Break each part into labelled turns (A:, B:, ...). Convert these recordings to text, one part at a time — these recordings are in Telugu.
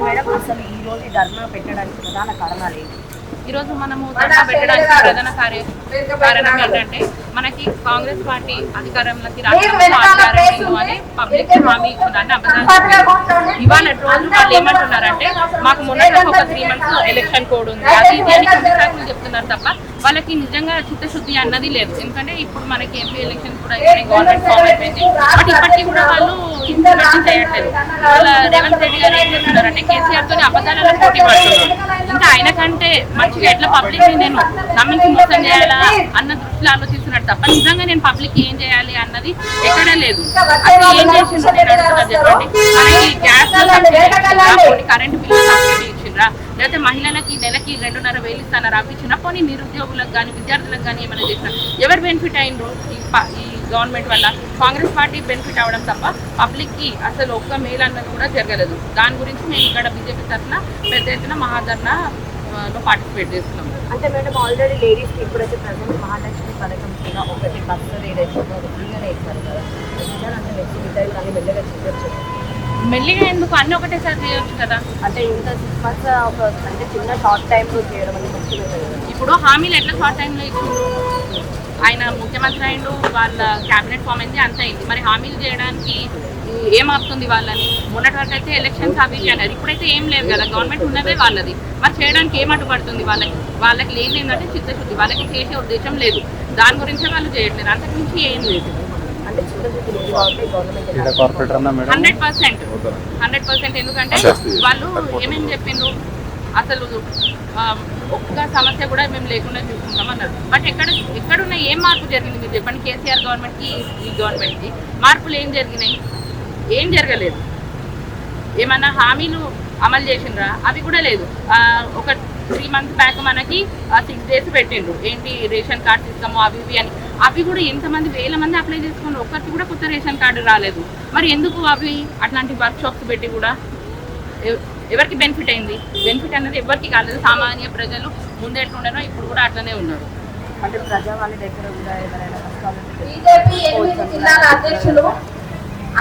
A: మేడం అసలు ఈ రోజు ధర్నా పెట్టడానికి ప్రధాన కారణాలు ఏంటి?
B: ఈరోజు మనము ధర్నా పెట్టడానికి ప్రధాన కారణం ఏంటంటే మనకి కాంగ్రెస్ పార్టీ అధికారంలోకి రాష్ట్రంలో అని పబ్లిక్ హామీ ఇచ్చిందని అబద్ధాలు ఇవాళ రోజు వాళ్ళు ఏమంటున్నారంటే మాకు మొన్న ఒక 3 months ఎలక్షన్ కోడ్ ఉంది అది ఇది అని కొన్నిసార్లు చెప్తున్నారు తప్ప వాళ్ళకి నిజంగా చిత్తశుద్ధి అన్నది లేదు. ఎందుకంటే ఇప్పుడు మనకి ఎంపీ ఎలక్షన్ కూడా గవర్నమెంట్ ఫామ్ అయిపోయింది. బట్ ఇప్పటికీ కూడా వాళ్ళు ఇంప్లిమెంట్ చేయట్లేదు. వాళ్ళ రేవంత్ రెడ్డి గారు ఏం చేస్తున్నారంటే కేసీఆర్ తోని అబద్ధాలలో పోటీ పడుతున్నారు. ఇంకా ఆయన కంటే మంచిగా ఎట్లా పబ్లిక్ ని నేను నమ్మించి మోసం చేయాలా అన్న దృష్టిలో ఆలోచిస్తున్నారు తప్ప నిజంగా నేను పబ్లిక్ ఏం చేయాలి అన్నది ఎక్కడా లేదు. అది ఏం చేసిండ్రు నేను అడుగుతున్నా చెప్పండి. మనకి గ్యాస్ కరెంట్ బిల్లు సబ్సిడీ ఇచ్చిండ్రా, లేకపోతే మహిళలకి నెలకి 2,500 ఇస్తున్నారు అవి ఇచ్చిన పోనీ నిరుద్యోగులకు కానీ విద్యార్థులకు కానీ ఏమైనా చేసిన ఎవరు బెనిఫిట్ అయినరు ఈ గవర్నమెంట్ వల్ల? కాంగ్రెస్ పార్టీ బెనిఫిట్ అవ్వడం తప్ప పబ్లిక్ కి అసలు ఒక్క మేలు అన్నది కూడా జరగలేదు. దాని గురించి మేము ఇక్కడ బీజేపీ తరఫున పెద్ద ఎత్తున మహాధర్నాలో పార్టిసిపేట్ చేస్తున్నాం.
A: అంటే మేడం ఆల్రెడీ లేడీస్ కి ఇప్పుడైతే ప్రజెంట్ మహాలక్ష్మి పథకం కింద ఒకటి బస్సు ఏదైతే ఫ్రీగానే ఇస్తారు కదా, అంటే నెక్స్ట్ మిగతాయి కానీ మెల్లగా చేయొచ్చు.
B: మెల్లిగా ఎందుకు అన్నీ ఒకటేసారి చేయొచ్చు కదా?
A: అంటే ఇంత 6 months ఒక అంటే చిన్న షార్ట్ టైంలో చేయడం అనేది మంచిగా.
B: ఇప్పుడు హామీలు ఎట్లా షార్ట్ టైంలో ఇచ్చిండ్రు? ఆయన ముఖ్యమంత్రి అయిండు, వాళ్ళ క్యాబినెట్ ఫామ్ అయింది, అంత అయింది. మరి హామీలు చేయడానికి ఏం ఆపుతుంది వాళ్ళని? మొన్నటి వరకు అయితే ఎలక్షన్స్ అవి అన్నారు, ఇప్పుడైతే ఏం లేదు కదా, గవర్నమెంట్ ఉన్నదే వాళ్ళది. మరి చేయడానికి ఏం అడ్డుపడుతుంది వాళ్ళకి లేదు ఏంటంటే చిత్తశుద్ధి, వాళ్ళకి చేసే ఉద్దేశం లేదు. దాని గురించే వాళ్ళు చేయట్లేదు, అంతకుమించి ఏం లేదు.
A: అంటే
B: 100% ఎందుకంటే వాళ్ళు ఏమేమి చెప్పిండ్రు, అసలు ఒక్క సమస్య కూడా మేము లేకుండా చూసుకుంటాం అన్నారు. బట్ ఎక్కడున్న ఏం మార్పు జరిగింది మీరు చెప్పండి? కేసీఆర్ గవర్నమెంట్కి ఈ గవర్నమెంట్కి మార్పులు ఏం జరిగినాయి? ఏం జరగలేదు. ఏమన్నా హామీలు అమలు చేసిండ్రా? అవి కూడా లేదు. ఒక 3 months బ్యాక్ మనకి 6 days పెట్టిండ్రు, ఏంటి రేషన్ కార్డ్స్ ఇస్తాము అవి ఇవి అని. అవి కూడా ఎంతమంది వేల మంది అప్లై చేసుకున్నారు, ఒక్కరికి కూడా కొత్త రేషన్ కార్డు రాలేదు. మరి ఎందుకు అవి అట్లాంటి వర్క్ షాప్స్ పెట్టి కూడా ఎవరికి బెనిఫిట్ అయింది? బెనిఫిట్ అనేది ఎవరికి కాలేదు. సామాన్య ప్రజలు ముందు ఎట్లుండేనో ఇప్పుడు కూడా అట్లనే ఉన్నారు.
A: అంటే ప్రజావాళ్ళ దగ్గర కూడా ఎవరైనా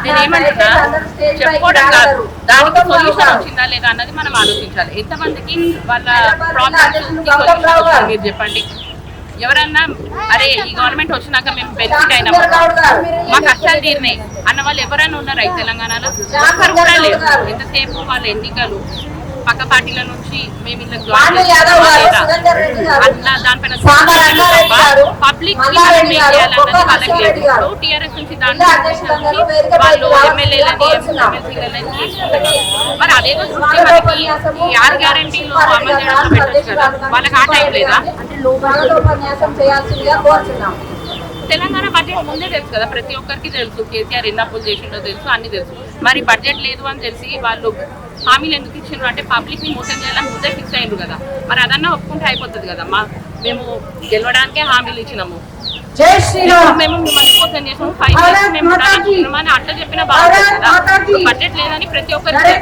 B: నేనేమంటున్నా చెప్పుకోవడం కాదు, దానికి సొల్యూషన్ వచ్చిందా లేదా అన్నది మనం ఆలోచించాలి. ఎంతమందికి వాళ్ళ ప్రాబ్లమ్స్ మీరు చెప్పండి. ఎవరన్నా అరే ఈ గవర్నమెంట్ వచ్చినాక మేము బెనిఫిట్ అయినా మా కష్టాలు తీరినాయి అన్న వాళ్ళు ఎవరైనా ఉన్నారా ఈ తెలంగాణలో? ఒక్కరు కూడా లేదు. ఎంతసేపు వాళ్ళ ఎన్నికలు పక్క పార్టీల నుంచి మేము ఇలా అట్లా దానిపైన పబ్లిక్ చేయాలన్నది వాళ్ళకి లేదు. ఇప్పుడు టీఆర్ఎస్ నుంచి దాంట్లో వాళ్ళు ఎమ్మెల్యేలని ఎమ్మెల్సీలని తీసుకుంటారు. మరి అదేదో దృష్టి మనకి ఈ 6 గ్యారెంటీలు అమలు చేయడంలో పెట్టచ్చు కదా, వాళ్ళకి ఆ టైం లేదా? తెలంగాణ బడ్జెట్ ముందే తెలుసు కదా, ప్రతి ఒక్కరికి తెలుసు. కేసీఆర్ ఎన్ని అప్పులు చేసిండో తెలుసు, అన్ని తెలుసు. మరి బడ్జెట్ లేదు అని తెలిసి వాళ్ళు హామీలు ఎందుకు ఇచ్చిండ్రు అంటే పబ్లిక్ ని మోసం చేయాలని ముందే ఫిక్స్ అయ్యిండ్రు కదా. మరి అదన్నా ఒప్పుకుంటే అయిపోతుంది కదా. మేము గెలవడానికే హామీలు ఇచ్చినాము, మేము మిమ్మల్ని మోసం చేసాము, 5 years మేము అని అట్లా చెప్పిన బాగుంటుంది కదా. బడ్జెట్ లేదని ప్రతి ఒక్కరికి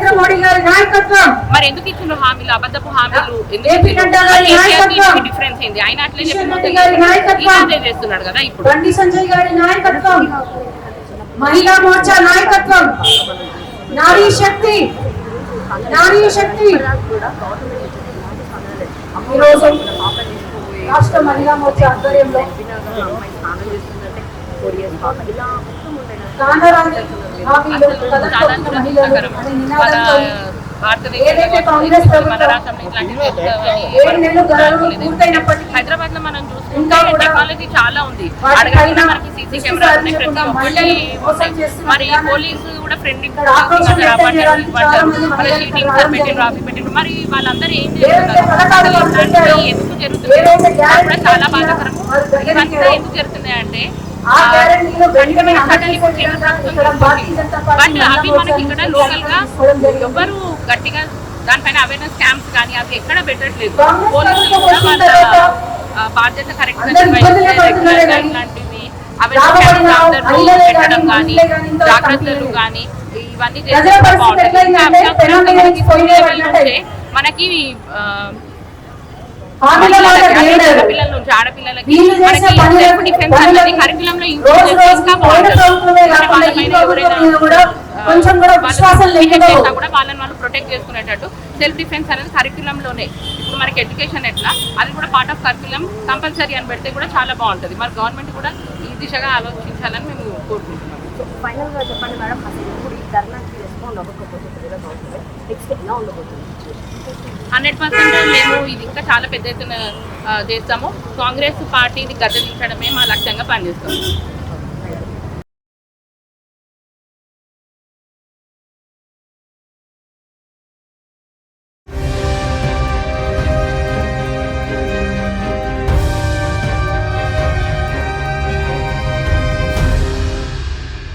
B: మరి ఎందుకు ఇచ్చిండ్రు హామీలు, అబద్ధపు హామీలు ఎందుకు ఇచ్చిండ్రు? డిఫరెన్స్ ఏంది? ఆయన అట్లే చెప్పి మోసం చేస్తున్నాడు కదా. ఇప్పుడు
C: సంజయ్ గారి నాయకత్వం, మహిళా మోర్చా నాయకత్వం, నారీ శక్తి ఈరోజు రాష్ట్ర మహిళా మోర్చా ఆధ్వర్యంలో
B: హైదరాబాద్ లో మనం చూసుకుంటే టెక్నాలజీ చాలా ఉంది. అడగకుండా మనకి సీసీ కెమెరాలు ఉన్నాయి, ప్రతి ఒక్కటి వస్తాయి. మరి పోలీసు కూడా ఫ్రెండ్లీ ఎందుకు పెట్టిండ్రు? మరి వాళ్ళందరూ ఏం చేస్తున్నారు? ఎందుకు జరుగుతుంది? కూడా చాలా బాధాకరం. ఇవంతా ఎందుకు జరుగుతున్నాయి అంటే బట్ అవి మనకి ఇక్కడ లోకల్ గా ఎవరు గట్టిగా దానిపైన అవేర్నెస్ క్యాంప్స్ కానీ అవి ఎక్కడ పెట్టట్లేదు. పోలీసులు కూడా వాళ్ళ బాధ్యత కరెక్ట్ గా ఇలాంటివి అవేర్నెస్ పెట్టడం కానీ జాగ్రత్తలు కానీ ఇవన్నీ చేస్తే బాగుంటుంది. మనకి
C: హామీల మాట చేయలేదు.
B: పిల్లల నుంచి ఆడపిల్లలకి
C: వీళ్ళు చేసే
B: మనకి సెల్ఫ్ డిఫెన్స్ అనేది
C: పనులకి
B: కరికులంలో
C: రోజు రోజుకు పోయిన ప్రభుత్వమే కాకుండా ఈ ప్రభుత్వం మీద కూడా కొంచెం కూడా విశ్వాసం లేకుండా
B: కూడా వాళ్ళని వాళ్ళు ప్రొటెక్ట్ చేసుకునేటట్టు సెల్ఫ్ డిఫెన్స్ అనేది కరికులంలోనే ఇప్పుడు మనకి ఎడ్యుకేషన్ ఎట్లా అది కూడా పార్ట్ ఆఫ్ కరికులం కంపల్సరీ అని పెడితే కూడా చాలా బాగుంటుంది. మరి గవర్నమెంట్ కూడా ఈ దిశగా ఆలోచించాలని మేము కోరుకుంటున్నాం.
A: సో ఫైనల్గా చెప్పండి మేడం, అసలు ఇప్పుడు ఈ ధర్నాకి రెస్పాండ్ అవ్వకపోతే నెక్స్ట్ ఎలా ఉండబోతుంది?
B: 100% మేము ఇది ఇంకా చాలా పెద్ద ఎత్తున చేస్తాము. కాంగ్రెస్ పార్టీని గద్దెదించడమే మా లక్ష్యంగా పనిచేస్తాము.